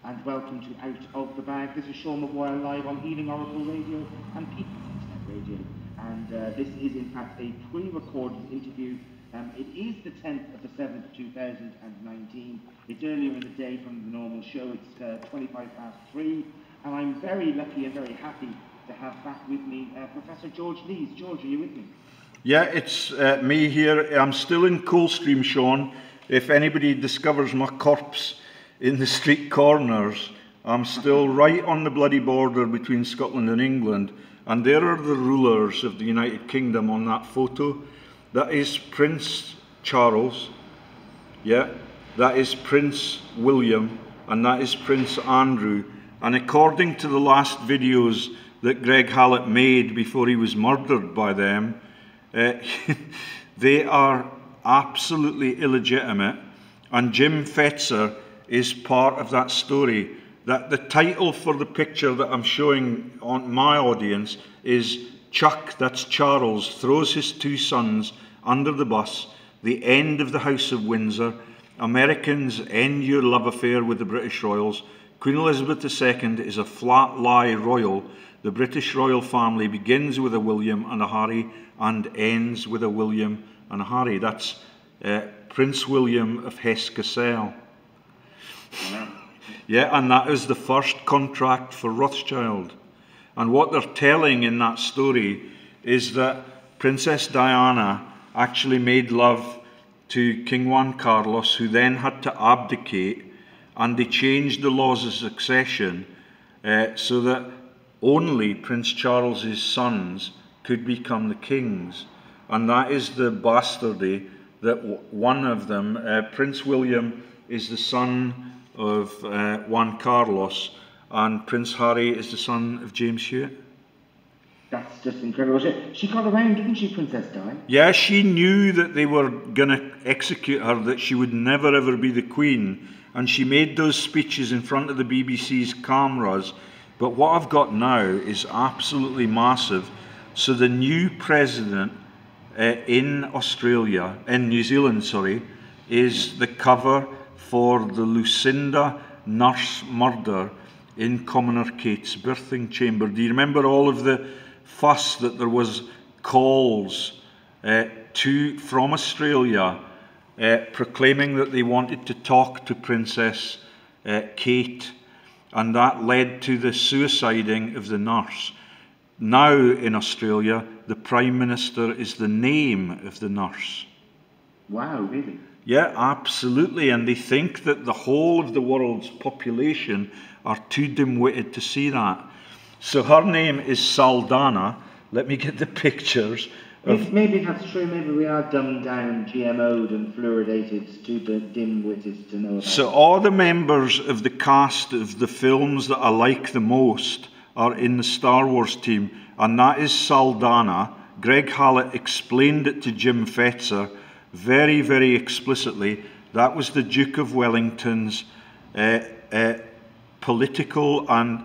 and welcome to Out of the Bag. This is Sean McGuire live on Healing Oracle Radio and People's Internet Radio. And this is in fact a pre-recorded interview. It is the 10th of the 7th, 2019. It's earlier in the day from the normal show. It's 3:25, and I'm very lucky and very happy to have back with me Professor George Lees. George, are you with me? Yeah, it's me here. I'm still in Coldstream, Sean. If anybody discovers my corpse in the street corners, I'm still right on the bloody border between Scotland and England. And there are the rulers of the United Kingdom on that photo. That is Prince Charles, yeah, that is Prince William, and that is Prince Andrew. And according to the last videos that Greg Hallett made before he was murdered by them, they are absolutely illegitimate, and Jim Fetzer is part of that story. That the title for the picture that I'm showing on my audience is Chuck, that's Charles, throws his two sons under the bus, the end of the House of Windsor, Americans end your love affair with the British royals, Queen Elizabeth II is a flat lie royal, the British royal family begins with a William and a Harry and ends with a William and a Harry. That's Prince William of Hesse-Kassel. Yeah, and that is the first contract for Rothschild. And what they're telling in that story is that Princess Diana actually made love to King Juan Carlos, who then had to abdicate, and they changed the laws of succession so that only Prince Charles's sons could become the kings. And that is the bastardy that one of them, Prince William, is the son of Juan Carlos, and Prince Harry is the son of James Hewitt. That's just incredible. She got around, didn't she, Princess Di? Yeah, she knew that they were going to execute her, that she would never ever be the Queen, and she made those speeches in front of the BBC's cameras. But what I've got now is absolutely massive. So the new president in New Zealand, sorry, is the cover for the Lucinda nurse murder in Commoner Kate's birthing chamber. Do you remember all of the fuss that there was calls from Australia proclaiming that they wanted to talk to Princess Kate, and that led to the suiciding of the nurse. Now in Australia, the Prime Minister is the name of the nurse. Wow, really? Yeah, absolutely. And they think that the whole of the world's population are too dim-witted to see that. So her name is Saldana. Let me get the pictures. Maybe that's true. Maybe we are dumbed down, GMO'd and fluoridated, too dim-witted to know about. So all the members of the cast of the films that I like the most are in the Star Wars team, and that is Saldana. Greg Hallett explained it to Jim Fetzer very, very explicitly. That was the Duke of Wellington's political and,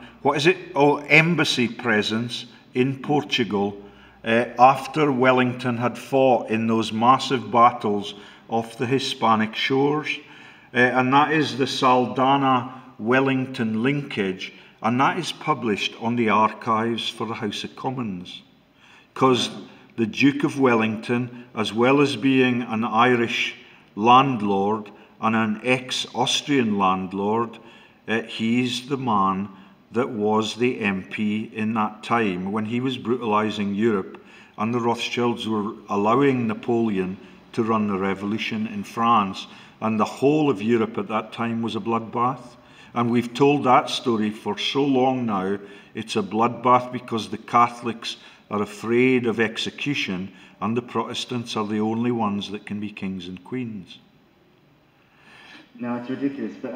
embassy presence in Portugal after Wellington had fought in those massive battles off the Hispanic shores. And that is the Saldana-Wellington linkage, and that is published on the archives for the House of Commons. Because the Duke of Wellington, as well as being an Irish landlord and an ex-Austrian landlord, he's the man that was the MP in that time when he was brutalising Europe and the Rothschilds were allowing Napoleon to run the revolution in France, and the whole of Europe at that time was a bloodbath. And we've told that story for so long now. It's a bloodbath because the Catholics are afraid of execution, and the Protestants are the only ones that can be kings and queens. No, it's ridiculous. But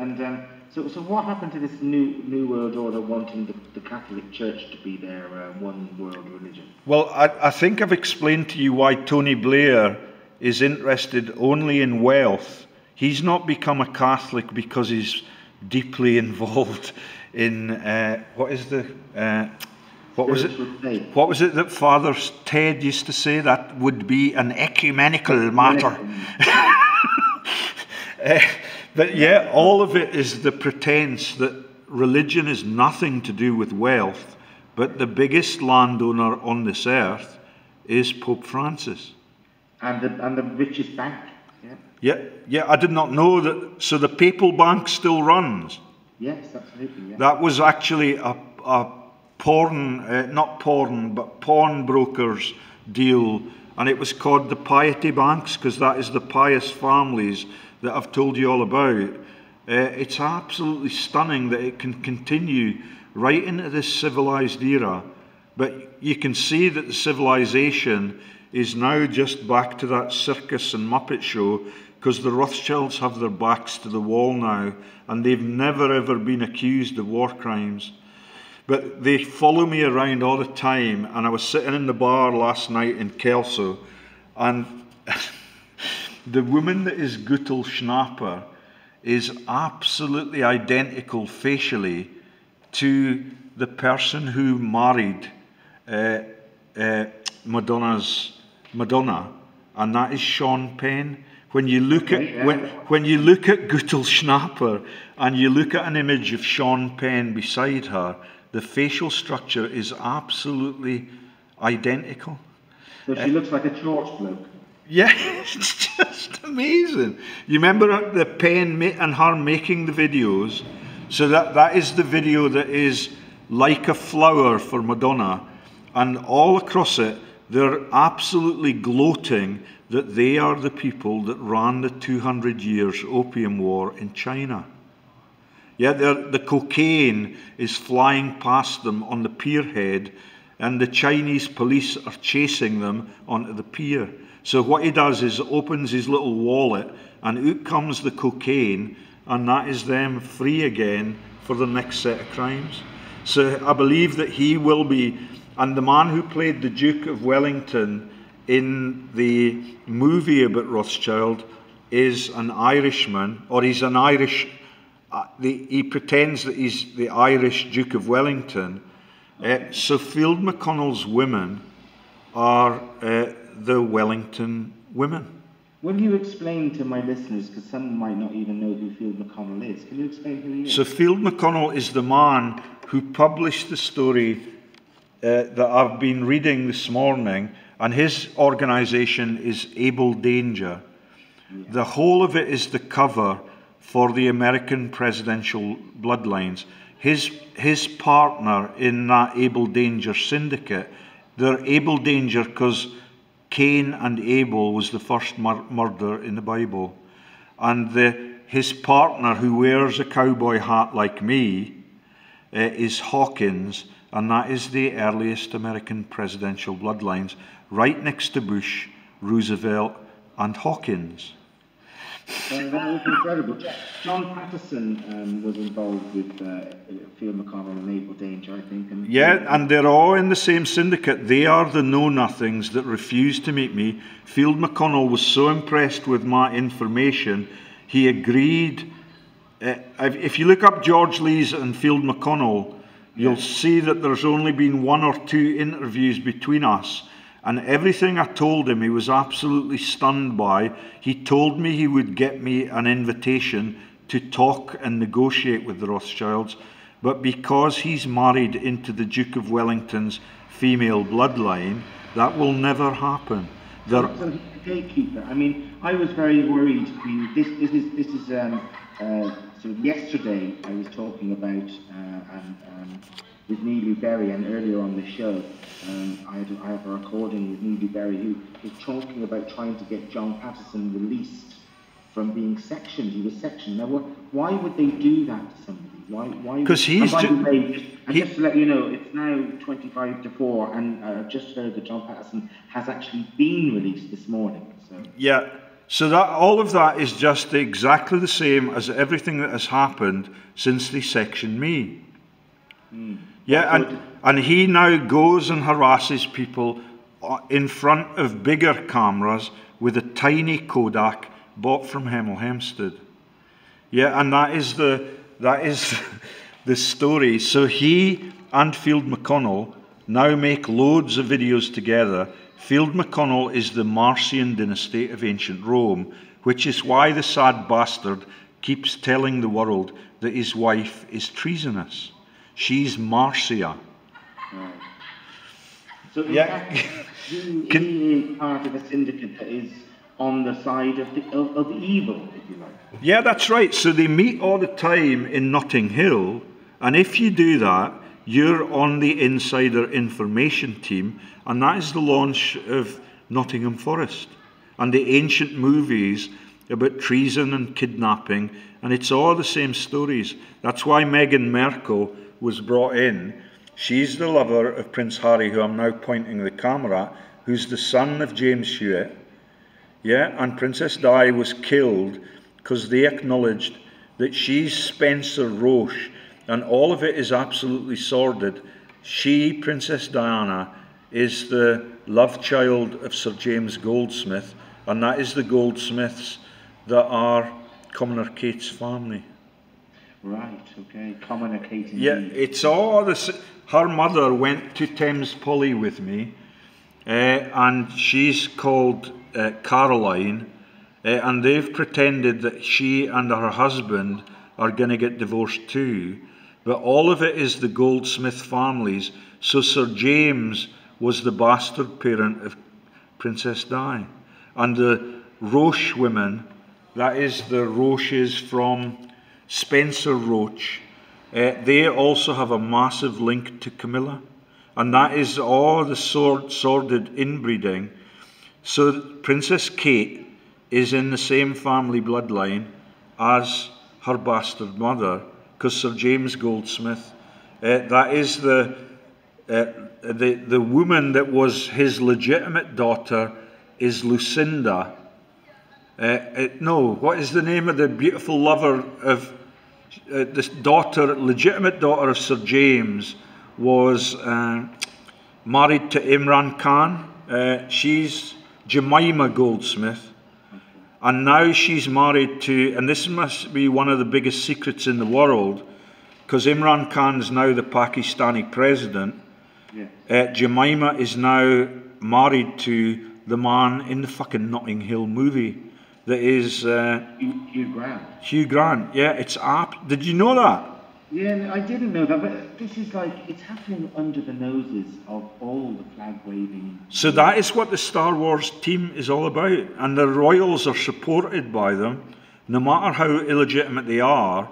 so what happened to this new world order wanting the Catholic Church to be their one world religion? Well, I think I've explained to you why Tony Blair is interested only in wealth. He's not become a Catholic because he's deeply involved in what was it that Father Ted used to say? That would be an ecumenical matter. But yeah, all of it is the pretense that religion is nothing to do with wealth, but the biggest landowner on this earth is Pope Francis. And the richest bank. Yeah, I did not know that. So the papal bank still runs. Yes, absolutely. Yeah. That was actually a pawnbrokers deal, and it was called the piety banks because that is the pious families that I've told you all about. It's absolutely stunning that it can continue right into this civilized era, but you can see that the civilization is now just back to that circus and Muppet show because the Rothschilds have their backs to the wall now, and they've never ever been accused of war crimes. But they follow me around all the time, and I was sitting in the bar last night in Kelso, and the woman that is Gutel Schnapper is absolutely identical facially to the person who married Madonna, and that is Sean Penn. When you look at when you look at Gutel Schnapper and you look at an image of Sean Penn beside her, the facial structure is absolutely identical. So she looks like a church bloke. Yeah, it's just amazing. You remember the Penn and her making the videos? So that is the video that is like a flower for Madonna, and all across it they're absolutely gloating that they are the people that ran the 200 years opium war in China. Yeah, the cocaine is flying past them on the pierhead, and the Chinese police are chasing them onto the pier. So what he does is opens his little wallet, and out comes the cocaine, and that is them free again for the next set of crimes. So I believe that he will be, and the man who played the Duke of Wellington in the movie about Rothschild is an Irishman, or he's an Irish, he pretends that he's the Irish Duke of Wellington. So Field McConnell's women are the Wellington women. Will you explain to my listeners, because some might not even know who Field McConnell is, can you explain who he is? So Field McConnell is the man who published the story that I've been reading this morning, and his organisation is Able Danger. Yeah. The whole of it is the cover for the American presidential bloodlines. His partner in that Able Danger syndicate, they're Able Danger because Cain and Abel was the first murder in the Bible. And his partner, who wears a cowboy hat like me, is Hawkins, and that is the earliest American presidential bloodlines, right next to Bush, Roosevelt, and Hawkins. That was incredible. John Patterson was involved with Field McConnell and Able Danger, I think. And they're all in the same syndicate. They are the know-nothings that refused to meet me. Field McConnell was so impressed with my information, he agreed. If you look up George Lee's and Field McConnell, you'll see that there's only been 1 or 2 interviews between us. And everything I told him, he was absolutely stunned by. He told me he would get me an invitation to talk and negotiate with the Rothschilds. But because he's married into the Duke of Wellington's female bloodline, that will never happen. So he's a gatekeeper. I mean, I was very worried. This is sort of yesterday I was talking about with Neely Berry, and earlier on the show, I have a recording with Neely Berry who was talking about trying to get John Patterson released from being sectioned. He was sectioned. Now, why would they do that to somebody? Why? Because he's just to let you know, it's now 25-4, and I've just heard that John Patterson has actually been released this morning. So. Yeah. So that all of that is just exactly the same as everything that has happened since they sectioned me. Yeah, and he now goes and harasses people in front of bigger cameras with a tiny Kodak bought from Hemel Hempstead. Yeah, and that is the story. So he and Field McConnell now make loads of videos together. Field McConnell is the Marcian dynasty of ancient Rome, which is why the sad bastard keeps telling the world that his wife is treasonous. She's Marcia. Right. So in Yeah. fact, he is part of a syndicate that is on the side of evil, if you like. Yeah, that's right. So they meet all the time in Notting Hill, and if you do that, you're on the insider information team, and that is the launch of Nottingham Forest and the ancient movies about treason and kidnapping, and it's all the same stories. That's why Meghan Markle was brought in. She's the lover of Prince Harry, who I'm now pointing the camera at, who's the son of James Hewitt. Yeah, and Princess Di was killed because they acknowledged that she's Spencer Roche, and all of it is absolutely sordid. She, Princess Diana, is the love child of Sir James Goldsmith, and that is the Goldsmiths that are Commoner Kate's family. Right, okay, Commoner Kate indeed. Yeah, it's all this. Her mother went to Thames Polly with me, and she's called Caroline, and they've pretended that she and her husband are going to get divorced too, but all of it is the Goldsmith families. So Sir James was the bastard parent of Princess Di, and the Roche women, that is the Roches from Spencer Roche, they also have a massive link to Camilla, and that is all the sordid inbreeding. So Princess Kate is in the same family bloodline as her bastard mother, because Sir James Goldsmith, that is the woman that was his legitimate daughter is Lucinda. No, what is the name of the beautiful lover of this daughter, legitimate daughter of Sir James, was married to Imran Khan. She's Jemima Goldsmith, and now she's married to, and this must be one of the biggest secrets in the world, because Imran Khan is now the Pakistani president. Yeah. Jemima is now married to the man in the fucking Notting Hill movie. That is Hugh Grant. Hugh Grant, yeah, it's apt. Did you know that? Yeah, I didn't know that, but this is like, it's happening under the noses of all the flag waving. So that is what the Star Wars team is all about, and the royals are supported by them, no matter how illegitimate they are,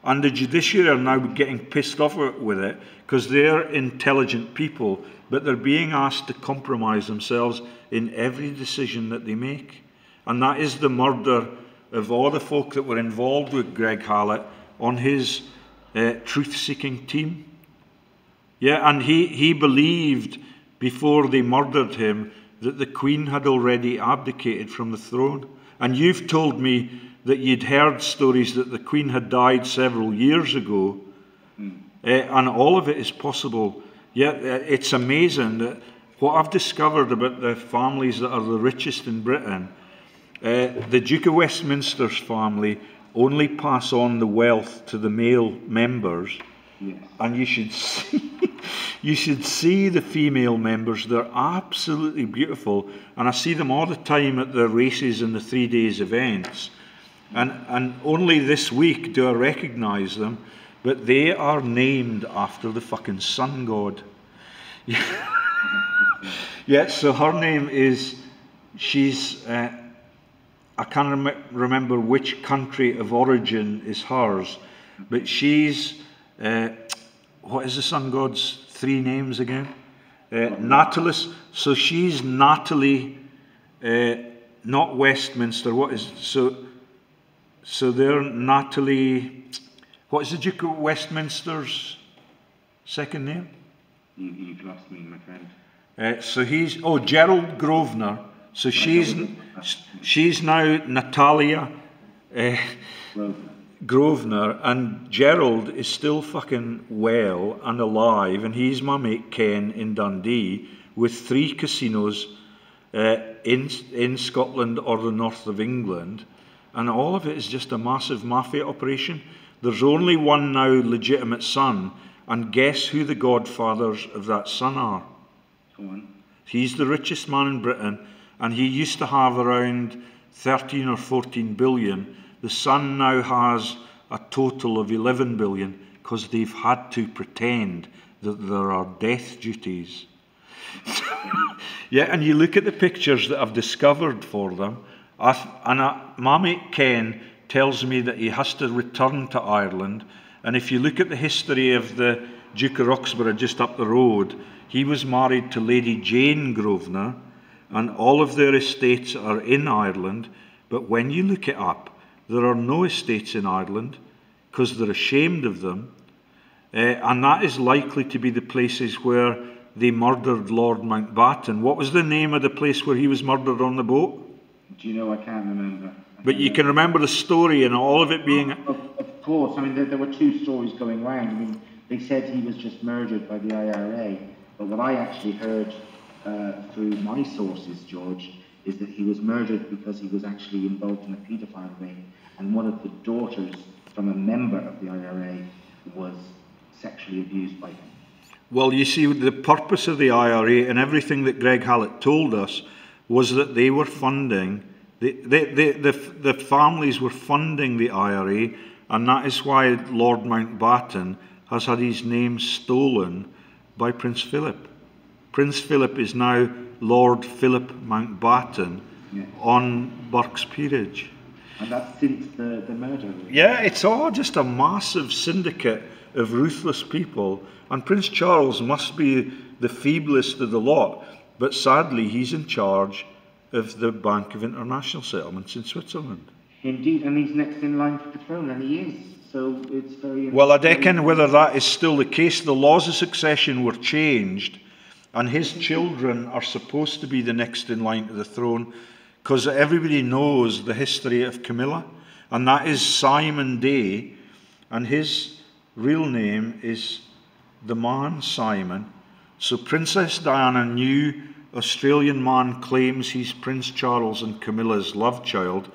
and the judiciary are now getting pissed off with it, because they're intelligent people, but they're being asked to compromise themselves in every decision that they make. And that is the murder of all the folk that were involved with Greg Hallett on his truth-seeking team. Yeah, and he believed before they murdered him that the Queen had already abdicated from the throne. And you've told me that you'd heard stories that the Queen had died several years ago, and all of it is possible. Yeah, it's amazing that what I've discovered about the families that are the richest in Britain. The Duke of Westminster's family only pass on the wealth to the male members, yes. And you should see the female members. They're absolutely beautiful, and I see them all the time at the races and the 3 days events, and only this week do I recognise them, but they are named after the fucking sun god. Yeah, so her name is, she's I can't remember which country of origin is hers, but she's, what is the sun god's 3 names again? Natalis. So she's Natalie, not Westminster. What is, so they're Natalie, what is the Duke of Westminster's second name? You've lost me, my friend. So he's, Gerald Grosvenor. So she's now Natalia Grosvenor, and Gerald is still fucking well and alive, and he's my mate Ken in Dundee with 3 casinos in Scotland or the north of England, and all of it is just a massive mafia operation. There's only one now legitimate son, and guess who the godfathers of that son are? Go on. He's the richest man in Britain, and he used to have around 13 or 14 billion, The son now has a total of 11 billion because they've had to pretend that there are death duties. Yeah, and you look at the pictures that I've discovered for them, my mate Ken tells me that he has to return to Ireland, and if you look at the history of the Duke of Roxburgh just up the road, he was married to Lady Jane Grosvenor, and all of their estates are in Ireland, but when you look it up, there are no estates in Ireland because they're ashamed of them, and that is likely to be the places where they murdered Lord Mountbatten. What was the name of the place where he was murdered on the boat? Do you know? I can't remember. But you can remember the story and all of it being... Of course. I mean, there were two stories going round. I mean, they said he was just murdered by the IRA, but what I actually heard through my sources, George, is that he was murdered because he was actually involved in a paedophile ring, and one of the daughters from a member of the IRA was sexually abused by him. Well, you see, the purpose of the IRA and everything that Greg Hallett told us was that they were funding, the families were funding the IRA, and that is why Lord Mountbatten has had his name stolen by Prince Philip. Prince Philip is now Lord Philip Mountbatten on Burke's Peerage. And that's since the murder? Really. Yeah, it's all just a massive syndicate of ruthless people. And Prince Charles must be the feeblest of the lot, but sadly he's in charge of the Bank of International Settlements in Switzerland. Indeed, and he's next in line for the throne, and he is. So it's very... Well, I reckon whether that is still the case, the laws of succession were changed, and his children are supposed to be the next in line to the throne, because everybody knows the history of Camilla, and that is Simon Day, and his real name is the man Simon. So Princess Diana knew Australian man claims he's Prince Charles and Camilla's love child.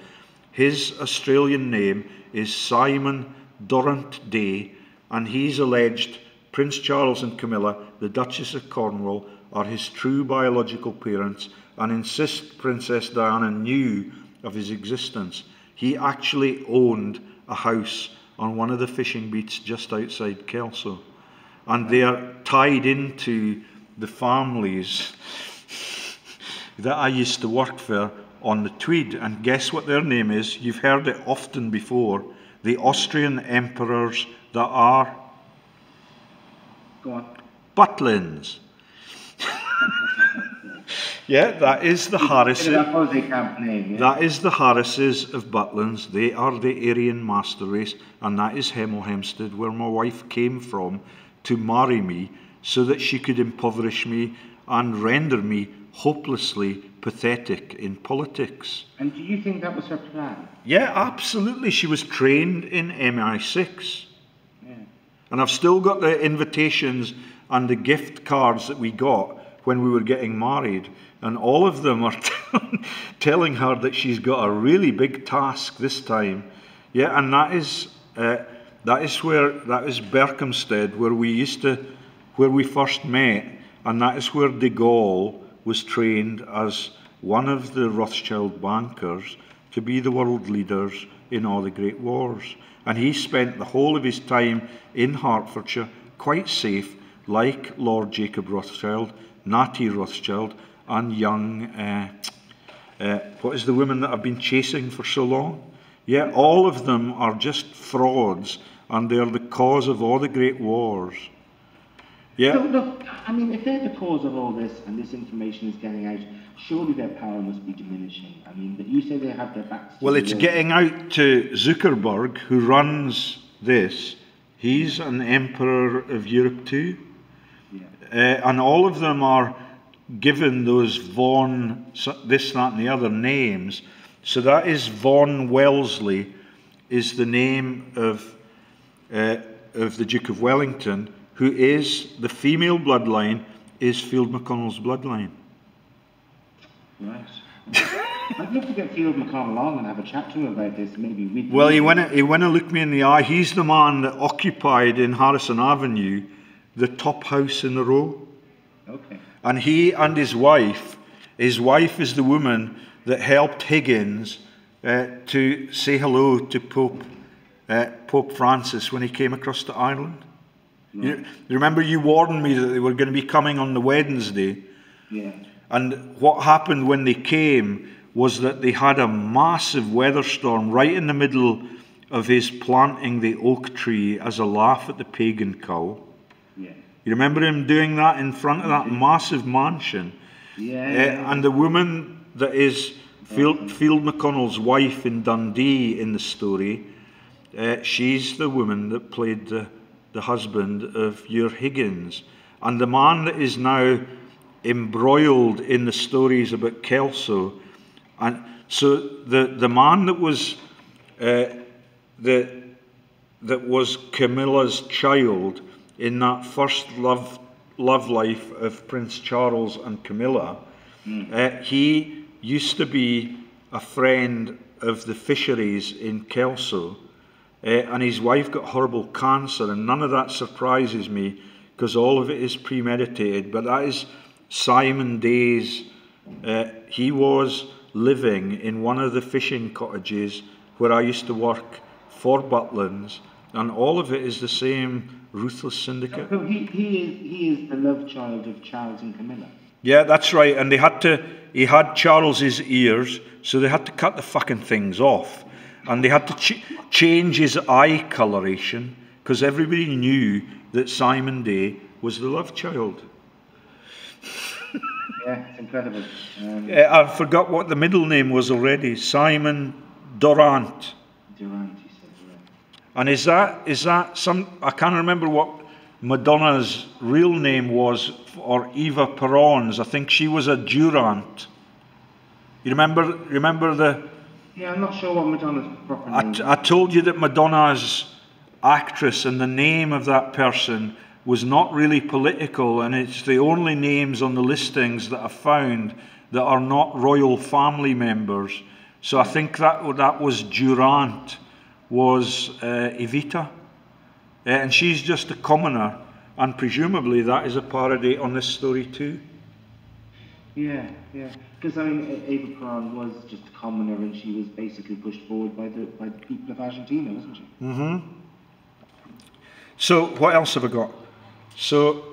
His Australian name is Simon Durrant Day, and he's alleged Prince Charles and Camilla, the Duchess of Cornwall, are his true biological parents, and insists Princess Diana knew of his existence. He actually owned a house on one of the fishing beats just outside Kelso. And they are tied into the families that I used to work for on the Tweed. And guess what their name is? You've heard it often before. The Austrian emperors that are... Go on. Butlins. Yeah, that is the Harrises. That is the Harrises of Butlins. They are the Aryan master race, and that is Hemel Hempstead, where my wife came from to marry me so that she could impoverish me and render me hopelessly pathetic in politics. And do you think that was her plan? Yeah, absolutely. She was trained in MI6. Yeah. And I've still got the invitations and the gift cards that we got when we were getting married, and all of them are telling her that she's got a really big task this time. Yeah, and that is Berkhamsted, where we first met, and that is where de Gaulle was trained as one of the Rothschild bankers to be the world leaders in all the great wars. And he spent the whole of his time in Hertfordshire, quite safe, like Lord Jacob Rothschild, Natty Rothschild, and young, what is the woman that I've been chasing for so long? Yeah, all of them are just frauds, and they're the cause of all the great wars. Yeah. So look, I mean, if they're the cause of all this, and this information is getting out, surely their power must be diminishing. I mean, but you say they have their backs to well, it's getting out to Zuckerberg, who runs this. He's an emperor of Europe too. Yeah. And all of them are given those von, this, that, and the other names. So that is von Wellesley, is the name of the Duke of Wellington, who is the female bloodline, is Field McConnell's bloodline. Right. I'd love to get Field McConnell on and have a chat to him about this, maybe with... Well, he went to look me in the eye. He's the man that occupied in Harrison Avenue the top house in the row. Okay. And he and his wife is the woman that helped Higgins to say hello to Pope Francis when he came across to Ireland. No. You remember you warned me that they were going to be coming on the Wednesday? Yeah. And what happened when they came was that they had a massive weather storm right in the middle of his planting the oak tree as a laugh at the pagan cow. Yeah. You remember him doing that in front of that massive mansion? Yeah. And the woman that is Field McConnell's wife in Dundee in the story, she's the woman that played the husband of your Higgins. And the man that is now embroiled in the stories about Kelso. And so the man that was that was Camilla's child in that first love life of Prince Charles and Camilla, he used to be a friend of the fisheries in Kelso, and his wife got horrible cancer, and none of that surprises me because all of it is premeditated. But that is Simon Day's. He was living in one of the fishing cottages where I used to work for Butlins, and all of it is the same ruthless syndicate. So he is the love child of Charles and Camilla. Yeah, that's right. And he had Charles's ears, so they had to cut the fucking things off. And they had to change his eye coloration, because everybody knew that Simon Day was the love child. Yeah, it's incredible. I forgot what the middle name was already. Simon Durant. Durant, he said, yeah. And is that some? I can't remember what Madonna's real name was, or Eva Peron's. I think she was a Durant. You remember the? Yeah, I'm not sure what Madonna's proper name is. I told you that Madonna's actress and the name of that person was not really political, and it's the only names on the listings that I found that are not royal family members. So I think that was Durant, was Evita. And she's just a commoner, and presumably that is a parody on this story too. Yeah. Because I mean, Eva Peron was just a commoner, and she was basically pushed forward by the people of Argentina, wasn't she? Mm-hmm. So what else have I got? So,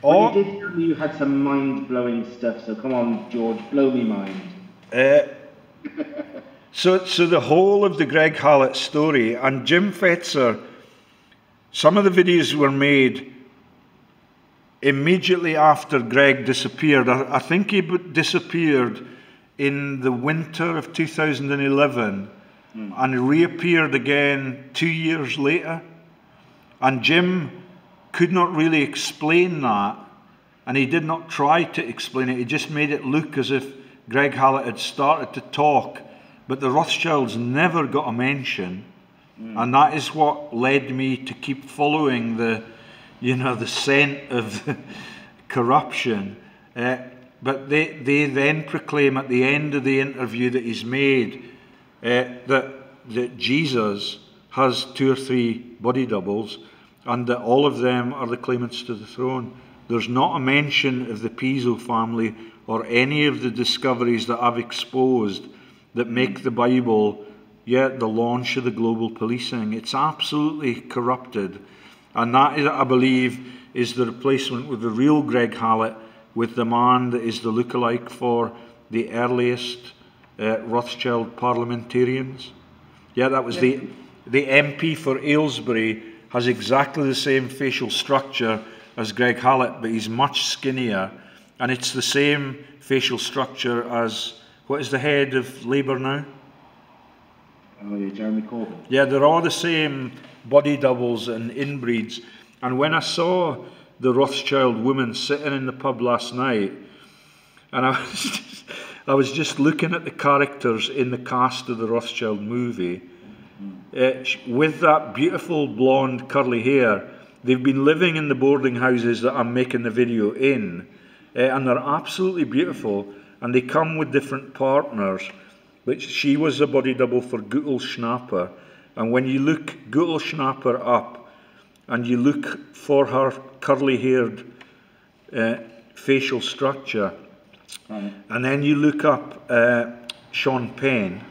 well, you did tell me you had some mind-blowing stuff. So come on, George, blow me mind. So the whole of the Greg Hallett story, and Jim Fetzer, some of the videos were made immediately after Greg disappeared. I think he disappeared in the winter of 2011 and reappeared again 2 years later. And Jim could not really explain that, and he did not try to explain it. He just made it look as if Greg Hallett had started to talk, but the Rothschilds never got a mention, and that is what led me to keep following the scent of corruption. But they then proclaim at the end of the interview that he's made that Jesus has 2 or 3 body doubles, and that all of them are the claimants to the throne. There's not a mention of the Piso family or any of the discoveries that I've exposed that make the Bible the launch of the global policing. It's absolutely corrupted. And that, I believe, is the replacement with the real Greg Hallett, with the man that is the lookalike for the earliest Rothschild parliamentarians. Yeah, that was the MP for Aylesbury, has exactly the same facial structure as Greg Hallett, but he's much skinnier. And it's the same facial structure as, what is the head of Labour now? Oh yeah, Jeremy Corbyn. Yeah, they're all the same body doubles and inbreeds. And when I saw the Rothschild woman sitting in the pub last night, and I was just looking at the characters in the cast of the Rothschild movie, with that beautiful blonde curly hair. They've been living in the boarding houses that I'm making the video in, and they're absolutely beautiful, and they come with different partners. But she was a body double for Gutel Schnapper, and when you look Gutel Schnapper up and you look for her curly haired facial structure, and then you look up Sean Penn.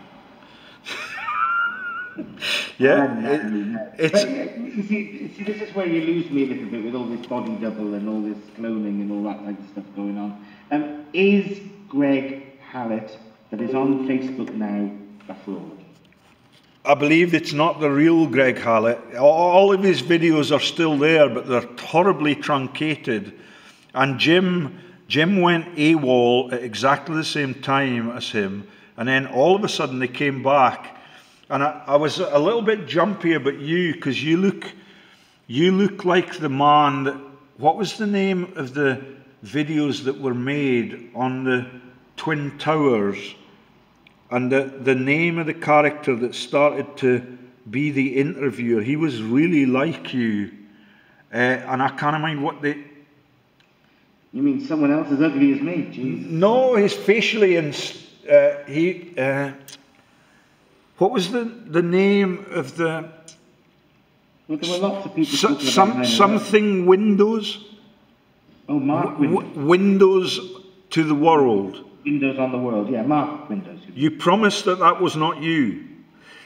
Yeah, it's... You see, this is where you lose me a little bit with all this body double and all this cloning and all that type of stuff going on. Is Greg Hallett, that is on Facebook now, a fraud? I believe it's not the real Greg Hallett. All of his videos are still there, but they're horribly truncated. And Jim went AWOL at exactly the same time as him, and then all of a sudden they came back. And I was a little bit jumpy about you, because you look like the man that... What was the name of the videos that were made on the Twin Towers? And the name of the character that started to be the interviewer, he was really like you. And I can't mind what the... You mean someone else as ugly as me? Jesus. No, he's facially... what was the name of the... Well, there were lots of people something Windows? Oh, Mark Windows. Windows to the World. Windows on the World, yeah, Mark Windows. You promised that was not you.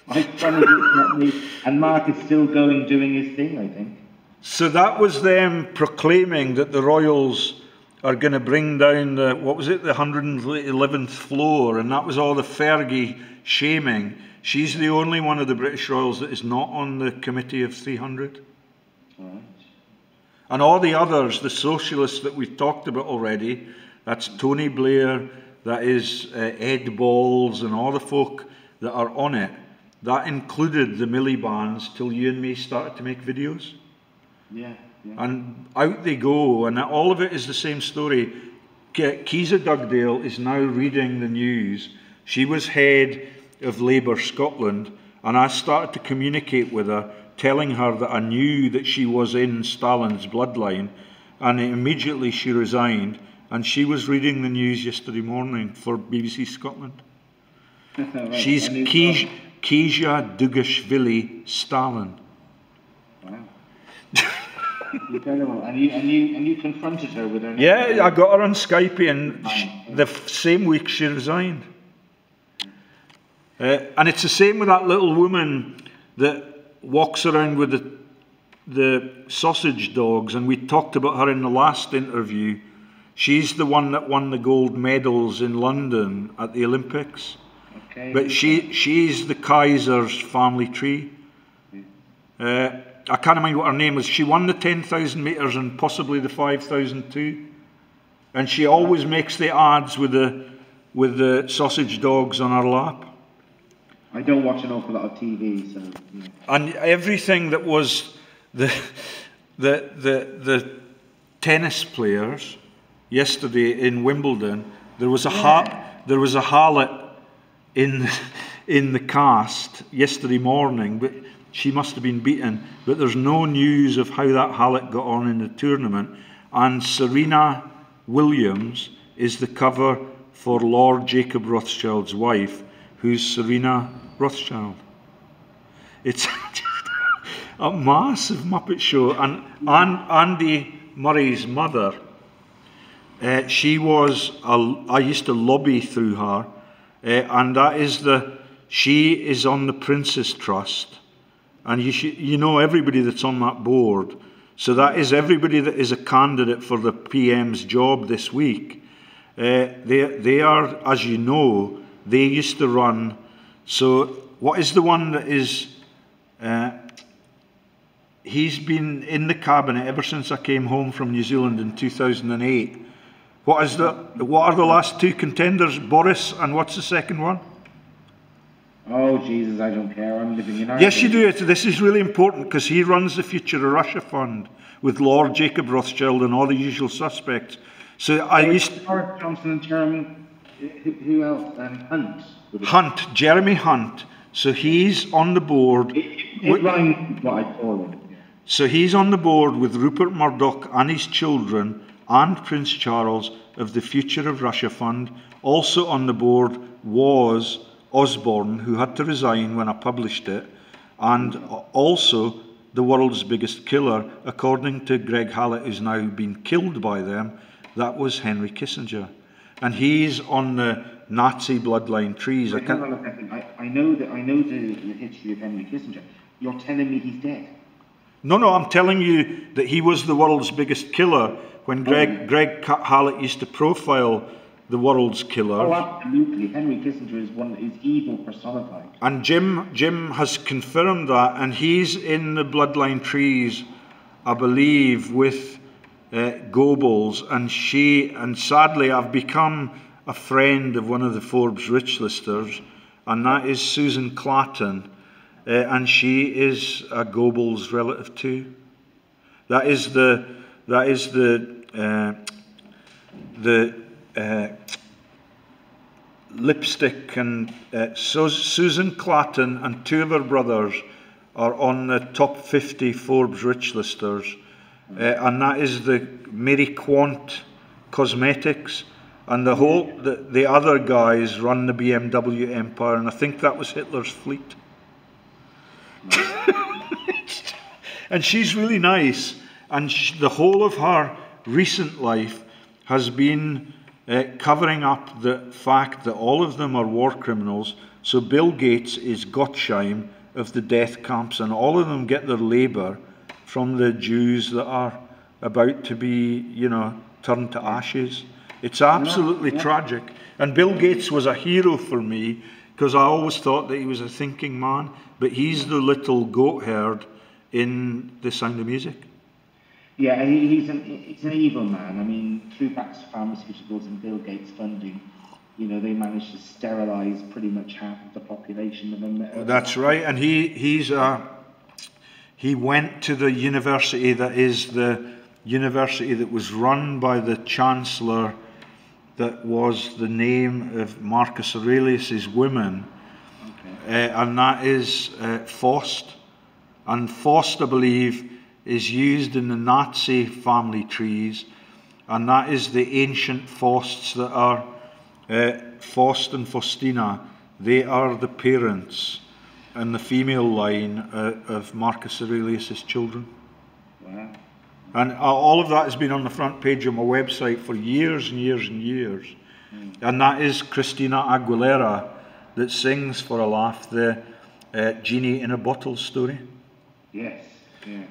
I promised it's not me, and Mark is still doing his thing, I think. So that was them proclaiming that the Royals are going to bring down the, what was it, the 111th floor, and that was all the Fergie shaming. She's the only one of the British Royals that is not on the Committee of 300. All right. And all the others, the socialists that we've talked about already, that's Tony Blair, that is Ed Balls and all the folk that are on it. That included the Millibans till you and me started to make videos. Yeah. And out they go, and all of it is the same story. Keza Dugdale is now reading the news. She was head of Labour Scotland, and I started to communicate with her, telling her that I knew that she was in Stalin's bloodline, and immediately she resigned. And she was reading the news yesterday morning for BBC Scotland. Right. She's Kija Dugashvili Stalin. Wow. Incredible. And you confronted her with her name? Yeah, I got her on Skype, and the same week she resigned. And it's the same with that little woman that walks around with the sausage dogs, and we talked about her in the last interview. She's the one that won the gold medals in London at the Olympics. Okay. But she's the Kaiser's family tree. I can't remember what her name was. She won the 10,000 metres and possibly the 5,000 too. And she always makes the ads with the sausage dogs on her lap. I don't watch an awful lot of TV, so... Yeah. And everything that was the tennis players... Yesterday in Wimbledon, there was a harlot in the cast yesterday morning, but she must have been beaten. But there's no news of how that harlot got on in the tournament. And Serena Williams is the cover for Lord Jacob Rothschild's wife, who's Serena Rothschild. It's a massive Muppet show. And Andy Murray's mother. She was, I used to lobby through her, and that is she is on the Prince's Trust, and you know everybody that's on that board, so that is everybody that is a candidate for the PM's job this week. They are, as you know, they used to run, so what is the one that is, he's been in the cabinet ever since I came home from New Zealand in 2008. What are the last two contenders? Boris, and what's the second one? Oh, Jesus, I don't care. I'm living in Ireland. Yes, you do. This is really important because he runs the Future of Russia Fund with Lord Jacob Rothschild and all the usual suspects. So I used to... Boris Johnson and Jeremy... Who else? Hunt. Jeremy Hunt. So he's on the board... It rhymes what I call him. So he's on the board with Rupert Murdoch and his children and Prince Charles of the Future of Russia Fund. Also on the board was Osborne, who had to resign when I published it, and also the world's biggest killer, according to Greg Hallett, who's now been killed by them, that was Henry Kissinger. And he's on the Nazi bloodline trees. Hang on a second. I know the history of Henry Kissinger. You're telling me he's dead? No, I'm telling you that he was the world's biggest killer when Greg Hallett used to profile the world's killers. Oh, absolutely. Henry Kissinger is evil personified. And Jim has confirmed that, and he's in the bloodline trees, I believe, with Goebbels, and sadly I've become a friend of one of the Forbes rich listers, and that is Susan Clatton, and she is a Goebbels relative too. That is the lipstick, and Susan Clatton and two of her brothers are on the top 50 Forbes rich listers, and that is the Mary Quant Cosmetics, and the other guys run the BMW empire, and I think that was Hitler's fleet. And she's really nice, and the whole of her recent life has been covering up the fact that all of them are war criminals. So Bill Gates is Gottsheim of the death camps, and all of them get their labour from the Jews that are about to be, turned to ashes. It's absolutely tragic. And Bill Gates was a hero for me, because I always thought that he was a thinking man, but he's the little goat herd in The Sound of Music. Yeah, he's an evil man. I mean, through Baxter Pharmaceuticals and Bill Gates funding, they managed to sterilise pretty much half of the population of them. That's right, and he went to the university that is the university that was run by the chancellor that was the name of Marcus Aurelius's woman, and that is Faust. And Faust, I believe, is used in the Nazi family trees, and that is the ancient Fausts that are Faust and Faustina. They are the parents and the female line of Marcus Aurelius's children. Wow. And all of that has been on the front page of my website for years and years and years. And that is Christina Aguilera that sings for a laugh the Genie in a Bottle story. Yes, yeah.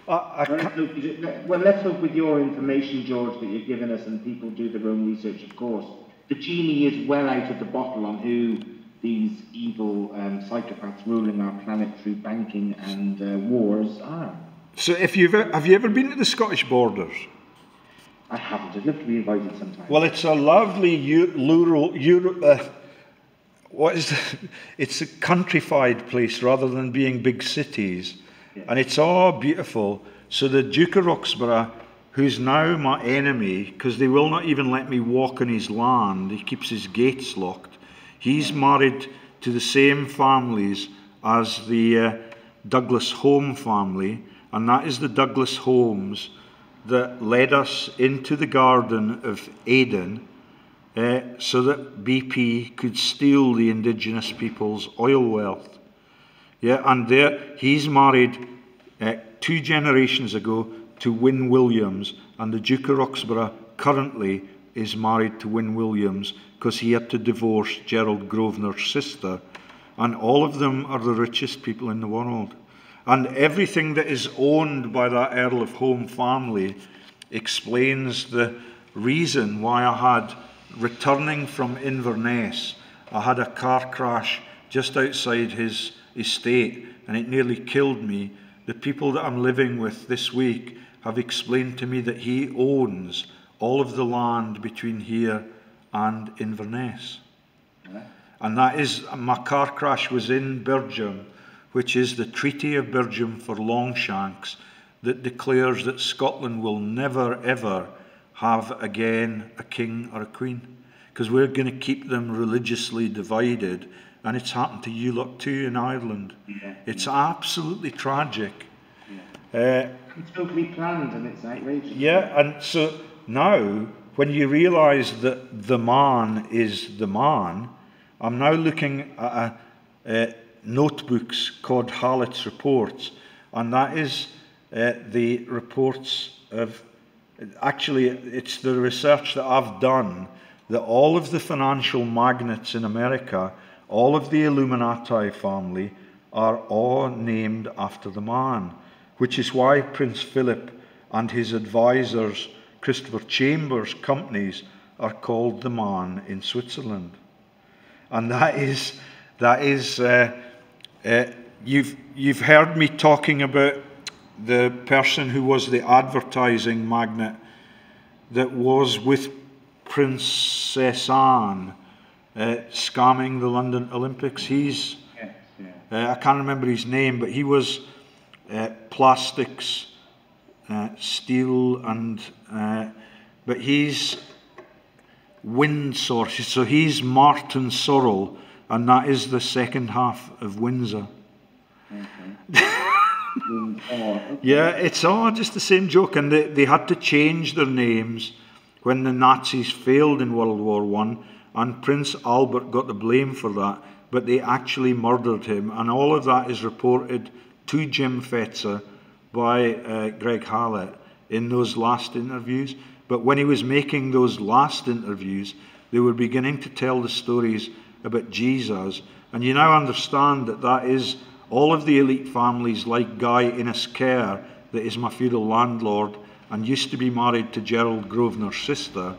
Well, let's hope with your information, George, that you've given us, and people do their own research, of course, the genie is well out of the bottle on who these evil psychopaths ruling our planet through banking and wars are. So have you ever been to the Scottish borders? I haven't. I'd love to be invited sometime. Well, it's a lovely it's a countrified place rather than being big cities. Yeah. And it's all beautiful. So the Duke of Roxburgh, who's now my enemy, because they will not even let me walk on his land, he keeps his gates locked. He's married to the same families as the Douglas Home family, and that is the Douglas Homes that led us into the Garden of Eden so that BP could steal the indigenous people's oil wealth. Yeah, and he's married 2 generations ago to Wynne Williams, and the Duke of Roxburgh currently is married to Wynne Williams because he had to divorce Gerald Grosvenor's sister, and all of them are the richest people in the world. And everything that is owned by that Earl of Holme family explains the reason why I had, returning from Inverness, I had a car crash just outside his estate and it nearly killed me. The people that I'm living with this week have explained to me that he owns all of the land between here and Inverness. And that is, my car crash was in Birgham, which is the Treaty of Birgham for Longshanks that declares that Scotland will never ever have again a king or a queen, because we're going to keep them religiously divided, and it's happened to you lot too in Ireland. It's absolutely tragic. It's totally planned and it's outrageous. Yeah, and so now when you realise that the man is the man, I'm now looking at notebooks called Hallett's reports, and that is the reports of actually, it's the research that I've done that all of the financial magnates in America, all of the Illuminati family, are all named after the man, which is why Prince Philip and his advisors, Christopher Chambers' companies, are called the Man in Switzerland. And you've heard me talking about the person who was the advertising magnate that was with Princess Anne, scamming the London Olympics. He's, I can't remember his name, but he was plastics, steel, and but he's Wynne sources. So he's Martin Sorrell, and that is the second half of Windsor. Yeah, it's all just the same joke, and they had to change their names when the Nazis failed in World War I, and Prince Albert got the blame for that, but they actually murdered him, and all of that is reported to Jim Fetzer by Greg Hallett in those last interviews. But when he was making those last interviews, they were beginning to tell the stories about Jesus, and you now understand that that is all of the elite families, like Guy Innes-Ker, that is my feudal landlord and used to be married to Gerald Grosvenor's sister.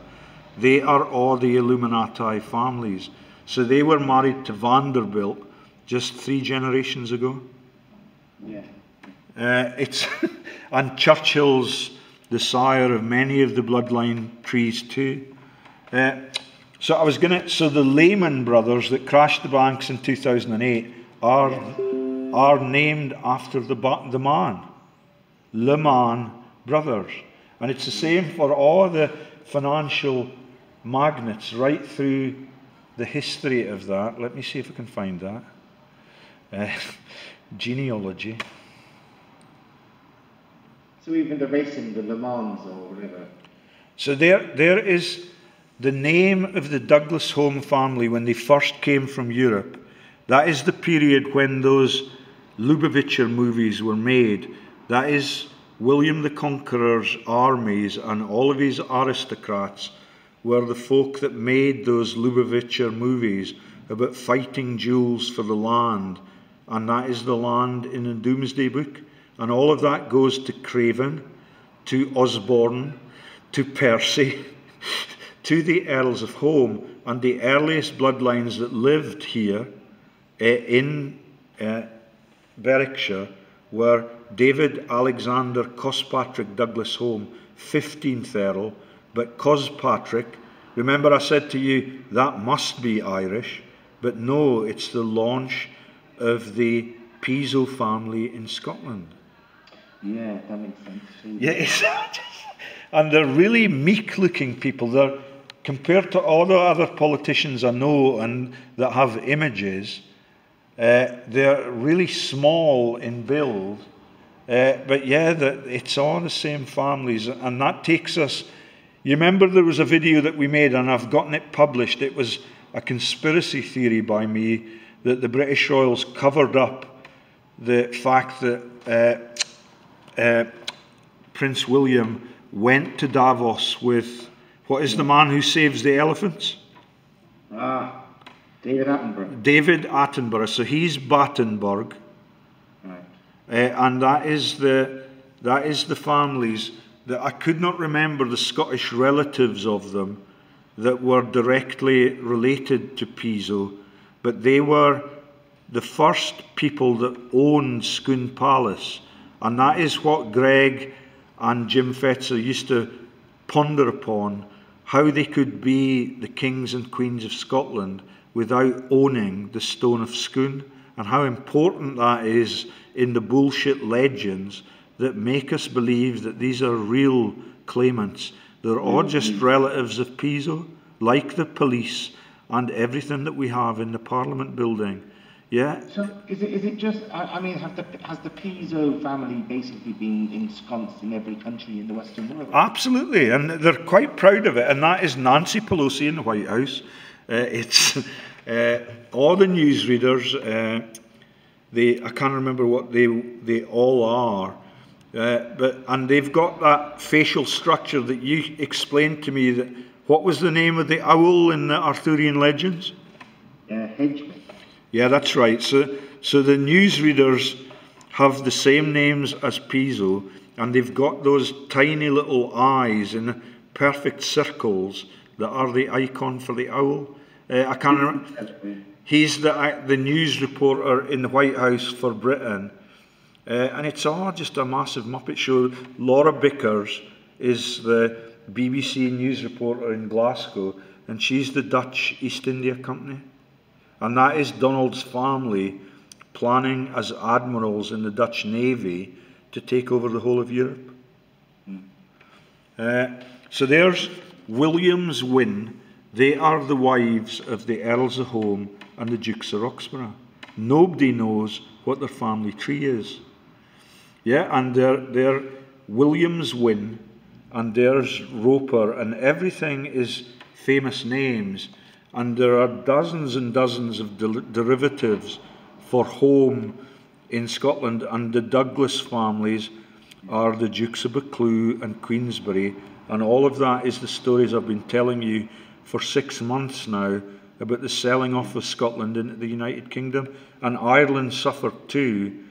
They are all the Illuminati families. So they were married to Vanderbilt just 3 generations ago. Yeah. And Churchill's the sire of many of the bloodline trees too. So the Lehman brothers that crashed the banks in 2008 are named after the man, Lehman brothers. And it's the same for all the financial magnates right through the history of that. Let me see if I can find that. Genealogy. So even the racing, the Le Mans or whatever. So there is the name of the Douglas Holme family when they first came from Europe. That is the period when those Lubavitcher movies were made. That is William the Conqueror's armies, and all of his aristocrats were the folk that made those Lubavitcher movies about fighting duels for the land. And that is the land in the Doomsday Book. And all of that goes to Craven, to Osborne, to Percy, to the Earls of Holme, and the earliest bloodlines that lived here in Berwickshire were David Alexander Cospatrick Douglas Holme, 15th Earl, but Cospatrick, remember I said to you that must be Irish, but no, it's the launch of the Piso family in Scotland. Yeah, that makes sense too. Yeah, and they're really meek-looking people. They're, compared to all the other politicians I know and that have images, they're really small in build. But yeah, it's all the same families, and that takes us. You remember there was a video that we made, and I've gotten it published. It was a conspiracy theory by me that the British Royals covered up the fact that Prince William went to Davos with, what is the man who saves the elephants? David Attenborough. David Attenborough. So he's Battenberg, right. And that is the families that I could not remember the Scottish relatives of them that were directly related to Piso, but they were the first people that owned Scone Palace. And that is what Greg and Jim Fetzer used to ponder upon, how they could be the kings and queens of Scotland without owning the Stone of Scone, and how important that is in the bullshit legends that make us believe that these are real claimants. They're all just relatives of Piso, like the police and everything that we have in the Parliament building. Yeah. So is it just? I mean, has the Piso family basically been ensconced in every country in the Western world? Absolutely, and they're quite proud of it. And that is Nancy Pelosi in the White House. It's all the newsreaders. I can't remember what they all are. And they've got that facial structure that you explained to me. That what was the name of the owl in the Arthurian legends? Hedgehog. Yeah, that's right. So the newsreaders have the same names as Piso, and they've got those tiny little eyes in perfect circles that are the icon for the owl. I can't remember. He's the news reporter in the White House for Britain. And it's all just a massive Muppet show. Laura Bickers is the BBC news reporter in Glasgow, and she's the Dutch East India Company. And that is Donald's family planning as admirals in the Dutch Navy to take over the whole of Europe. So there's William's Wynne. They are the wives of the Earls of Holme and the Dukes of Roxburgh. Nobody knows what their family tree is. Yeah, and they're William's Wynne, and there's Roper, and everything is famous names. And there are dozens and dozens of derivatives for Holme in Scotland, and the Douglas families are the Dukes of Buccleuch and Queensberry, and all of that is the stories I've been telling you for 6 months now about the selling off of Scotland into the United Kingdom, and Ireland suffered too.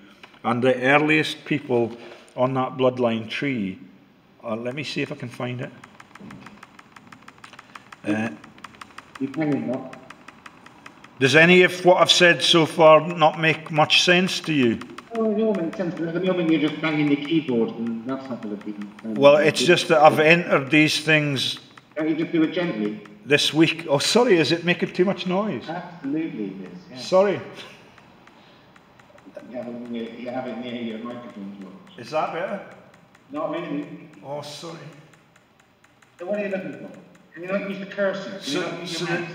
And the earliest people on that bloodline tree, let me see if I can find it. Does any of what I've said so far not make much sense to you? Oh, it all makes sense, but at the moment you're just banging the keyboard, and that's not going to be... Well, it's just that I've entered these things... Can't you just do it gently? This week. Oh, sorry, is it making too much noise? Absolutely it is, yeah. Sorry. You have it near your microphone. George. Is that better? Not really. Oh, sorry. So what are you looking for? Can you not use the cursor? So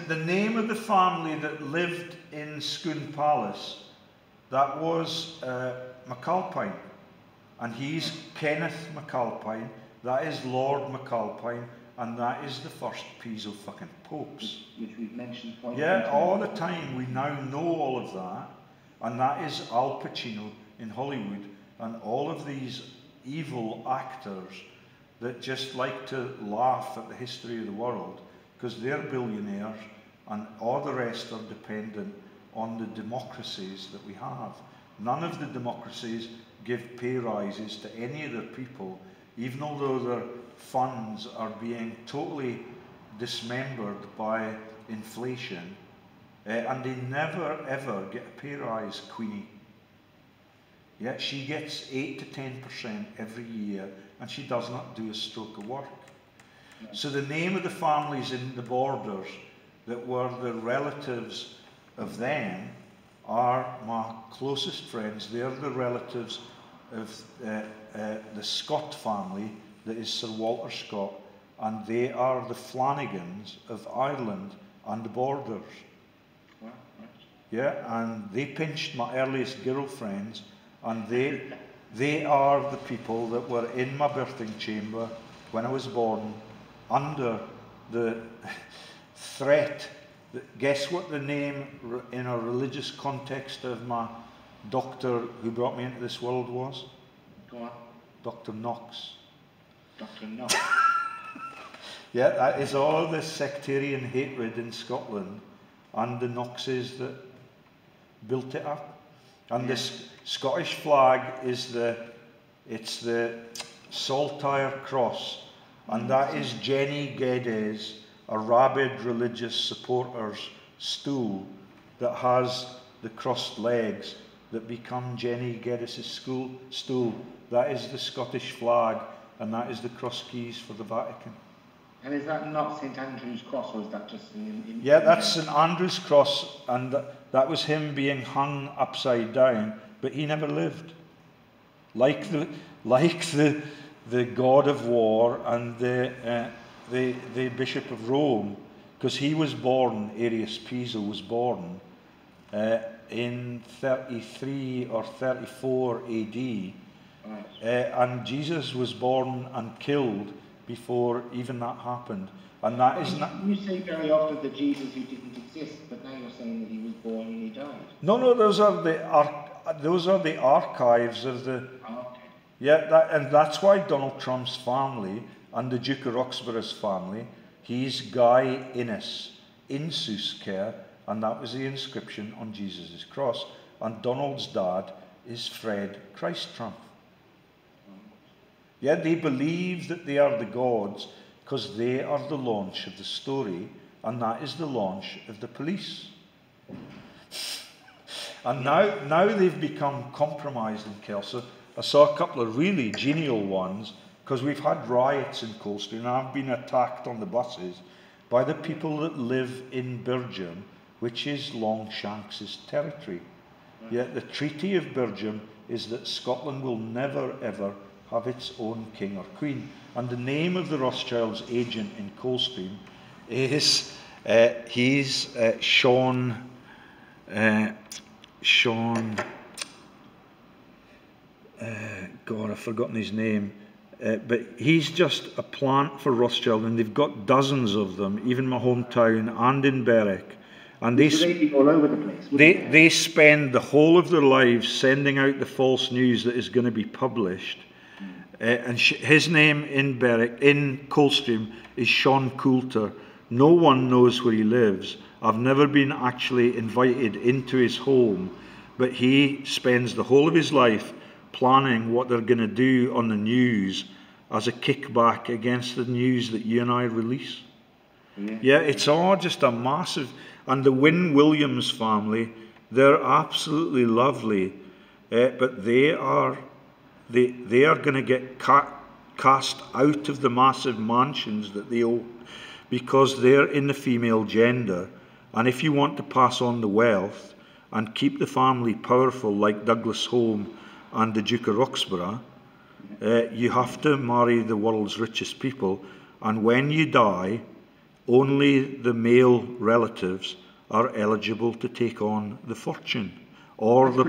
the name of the family that lived in Scone Palace, that was MacAlpine. And he's Kenneth MacAlpine. That is Lord MacAlpine. And that is the first Piso fucking popes. Which we've mentioned quite Yeah, all the time. We now know all of that. And that is Al Pacino in Hollywood. And all of these evil actors that just like to laugh at the history of the world because they're billionaires and all the rest are dependent on the democracies that we have. None of the democracies give pay rises to any of their people, even although their funds are being totally dismembered by inflation, and they never ever get a pay rise, Queenie. Yeah, she gets 8 to 10% every year, and she does not do a stroke of work. No. So the name of the families in the borders that were the relatives of them are my closest friends. They're the relatives of the Scott family, that is Sir Walter Scott, and they are the Flanagans of Ireland and the borders. Right. Yeah, and they pinched my earliest girlfriends, and they are the people that were in my birthing chamber when I was born, under the threat. Guess what the name in a religious context of my doctor who brought me into this world was? Go on. Dr. Knox. Dr. Knox. Yeah, that is all the sectarian hatred in Scotland and the Knoxes that built it up. And this Scottish flag is the saltire cross, and that is Jenny Geddes, a rabid religious supporter's stool that has the crossed legs that become Jenny Geddes' stool. That is the Scottish flag, and that is the cross keys for the Vatican. And is that not St Andrew's cross, or is that just in Yeah, that's St Andrew's cross, and that was him being hung upside down, but he never lived. Like the god of war and the Bishop of Rome, because he was born, Arius Piso was born in 33 or 34 AD, Right. And Jesus was born and killed before even that happened. And that is not... You say very often that Jesus who didn't exist, but now you're saying that he was born and he died. No, those are the archives of the... Oh, okay. Yeah, and that's why Donald Trump's family and the Duke of Roxburgh's family, he's Guy Innes, Innes-Ker, and that was the inscription on Jesus' cross. And Donald's dad is Fred Christ Trump. Yeah, they believe that they are the gods because they are the launch of the story, and that is the launch of the police. And now they've become compromised in Kelso. I saw a couple of really genial ones, because we've had riots in Coldstream, and I've been attacked on the buses by the people that live in Birgham, which is Longshanks' territory. Yet the Treaty of Birgham is that Scotland will never ever have its own king or queen. And the name of the Rothschilds' agent in Coldstream is Sean. God, I've forgotten his name. But he's just a plant for Rothschild, and they've got dozens of them, even in my hometown and in Berwick. And they all over the place. They spend the whole of their lives sending out the false news that is going to be published. And his name in Berwick, in Coldstream, is Sean Coulter. No one knows where he lives. I've never been actually invited into his home, but he spends the whole of his life planning what they're going to do on the news as a kickback against the news that you and I release. Yeah, it's all just a massive... And the Wynne Williams family, they're absolutely lovely, but they are going to get cast out of the massive mansions that they own because they're in the female gender. And if you want to pass on the wealth and keep the family powerful like Douglas Holme and the Duke of Roxburgh, you have to marry the world's richest people. And when you die, only the male relatives are eligible to take on the fortune. Or the...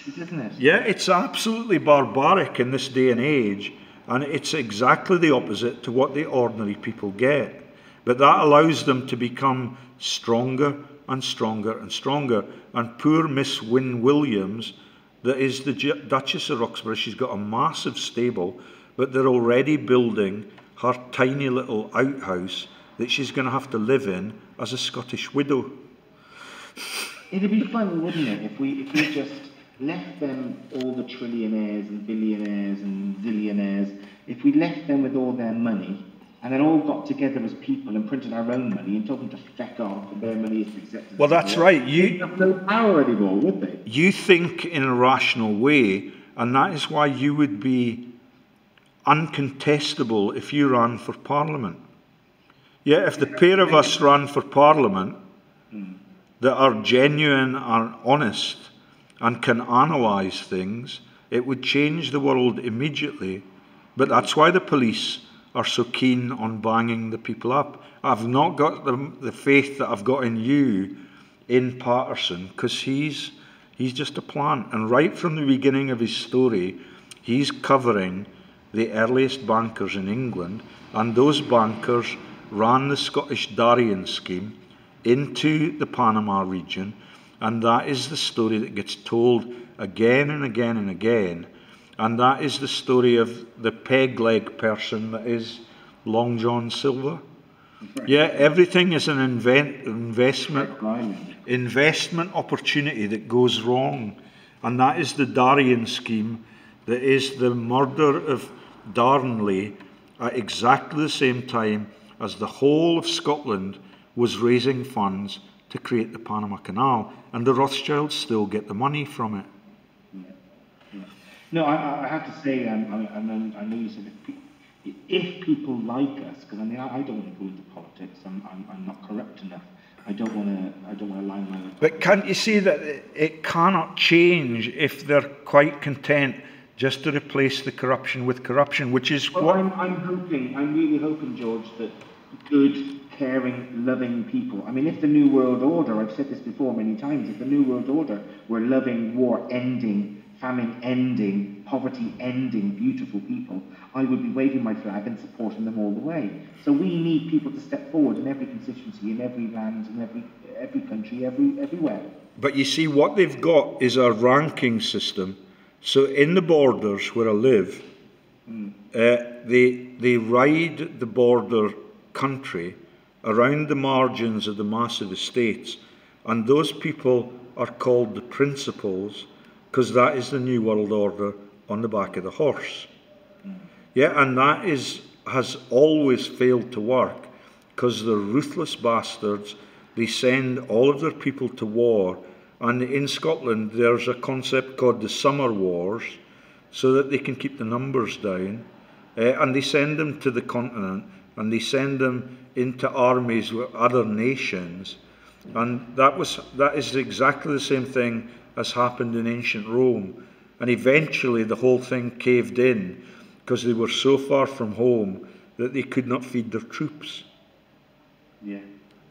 isn't it? Yeah, it's absolutely barbaric in this day and age, and it's exactly the opposite to what the ordinary people get. But that allows them to become stronger and stronger and stronger. And poor Miss Wynne Williams, that is the Duchess of Roxburgh, she's got a massive stable, but they're already building her tiny little outhouse that she's going to have to live in as a Scottish widow. It'd be fun, wouldn't it, if we just left them all the trillionaires and billionaires and zillionaires, if we left them with all their money, and then all got together as people and printed our own money and told them to feck off and their money is to accept. Well, that's right. They'd have no power anymore, would they? You think in a rational way, and that is why you would be uncontestable if you ran for Parliament. Yeah, if the pair of us ran for Parliament that are genuine and honest and can analyse things, it would change the world immediately. But that's why the police are so keen on banging the people up. I've not got the faith that I've got in you, in Patterson, because he's just a plant. And right from the beginning of his story, he's covering the earliest bankers in England, and those bankers ran the Scottish Darien scheme into the Panama region, and that is the story that gets told again and again and again. And that is the story of the peg leg person that is Long John Silver. Yeah, everything is an investment opportunity that goes wrong. And that is the Darien scheme, that is the murder of Darnley at exactly the same time as the whole of Scotland was raising funds to create the Panama Canal. And the Rothschilds still get the money from it. No, I have to say, I know you said if people like us, because I mean, I don't want to go into politics. I'm not corrupt enough. I don't want to line my. But can't you see that it cannot change if they're quite content just to replace the corruption with corruption, which is what I'm really hoping, George, that good, caring, loving people. I mean, if the New World Order, I've said this before many times, if the New World Order were loving, war ending, famine ending, poverty ending, beautiful people, I would be waving my flag and supporting them all the way. So we need people to step forward in every constituency, in every land, in every country, everywhere. But you see, what they've got is a ranking system. So in the Borders where I live, They ride the border country around the margins of the massive estates, and those people are called the principals, because that is the New World Order on the back of the horse. Yeah, and that has always failed to work, because they're ruthless bastards. They send all of their people to war, and in Scotland there's a concept called the Summer Wars, so that they can keep the numbers down, and they send them to the continent, and they send them into armies with other nations, and that is exactly the same thing as happened in ancient Rome, and eventually the whole thing caved in, because they were so far from home that they could not feed their troops. Yeah.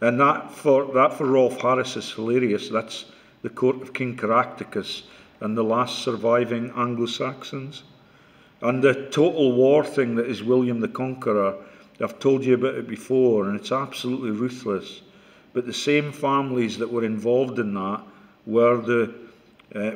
And that for Rolf Harris is hilarious. That's the court of King Caractacus and the last surviving Anglo-Saxons. And the total war thing that is William the Conqueror, I've told you about it before, and it's absolutely ruthless. But the same families that were involved in that were the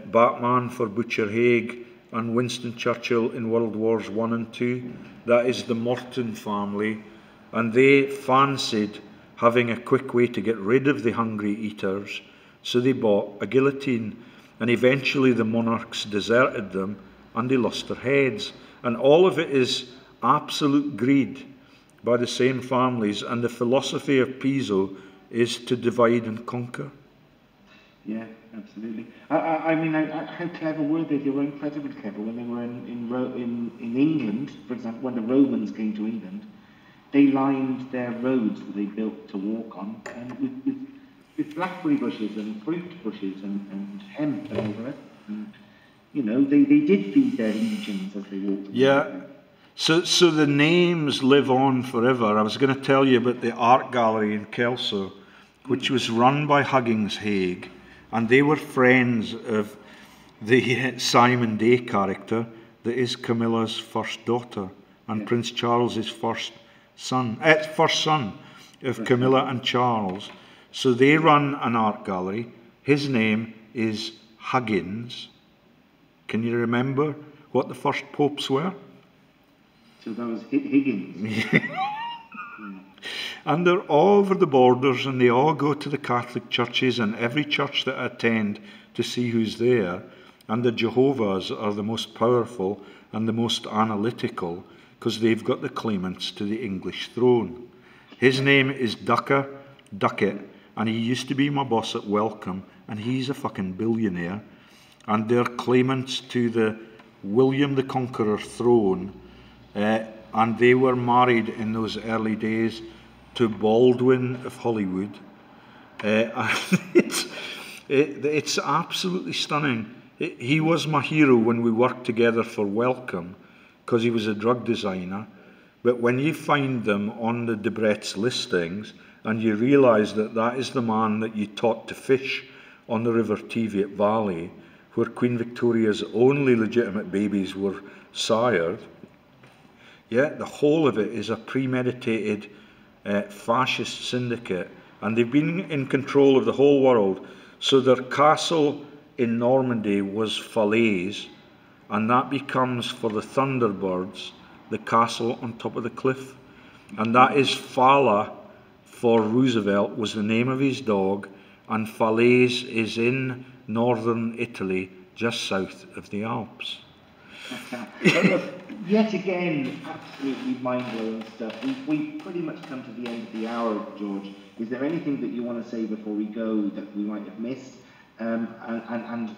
Batman for Butcher Haig and Winston Churchill in World Wars I and II. That is the Morton family, and they fancied having a quick way to get rid of the hungry eaters, so they bought a guillotine, and eventually the monarchs deserted them and they lost their heads. And all of it is absolute greed by the same families, and the philosophy of Piso is to divide and conquer. Yeah, absolutely. I mean, how clever were they? They were incredibly clever when they were in England, for example, when the Romans came to England. They lined their roads that they built to walk on with blackberry bushes and fruit bushes and hemp and all that. And, you know, they did feed their legions as they walked. Yeah. So the names live on forever. I was going to tell you about the art gallery in Kelso, which was run by Huggins Haig, and they were friends of the Simon Day character that is Camilla's first daughter and Prince Charles's first son of Camilla and Charles. So they run an art gallery. His name is Huggins. Can you remember what the first popes were? So that was Higgins. And they're all over the borders, and they all go to the Catholic churches and every church that I attend to see who's there. And the Jehovah's are the most powerful and the most analytical, because they've got the claimants to the English throne. His name is Duckett, and he used to be my boss at Welcome, and he's a fucking billionaire. And they're claimants to the William the Conqueror throne, and they were married in those early days to Baldwin of Hollywood. It's absolutely stunning. He was my hero when we worked together for Welcome, because he was a drug designer. But when you find them on the Debrett's listings, and you realise that that is the man that you taught to fish on the River Teviot Valley, where Queen Victoria's only legitimate babies were sired, yeah, the whole of it is a premeditated fascist syndicate, and they've been in control of the whole world. So their castle in Normandy was Falaise, and that becomes, for the Thunderbirds, the castle on top of the cliff. And that is Fala, for Roosevelt was the name of his dog, and Falaise is in northern Italy, just south of the Alps. Yet again, absolutely mind-blowing stuff. We've pretty much come to the end of the hour, George. Is there anything that you want to say before we go that we might have missed? And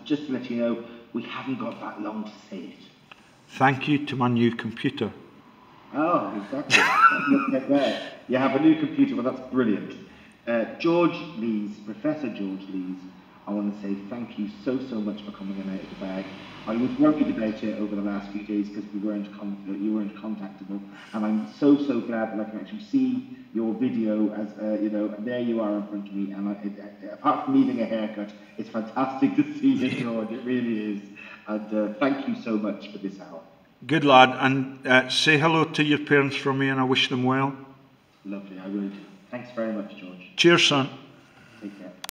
just to let you know, we haven't got that long to say it. Thank you to my new computer. Oh, exactly. Look at that. You have a new computer, well, that's brilliant. George Lees, Professor George Lees, I want to say thank you so much for coming in out of the bag. I was worried about you over the last few days because you weren't contactable, and I'm so glad that I can actually see your video as you know. And there you are in front of me, and apart from needing a haircut, it's fantastic to see you, George. It really is. And thank you so much for this hour. Good lad, and say hello to your parents from me, and I wish them well. Lovely, I will do. Thanks very much, George. Cheers, son. Take care.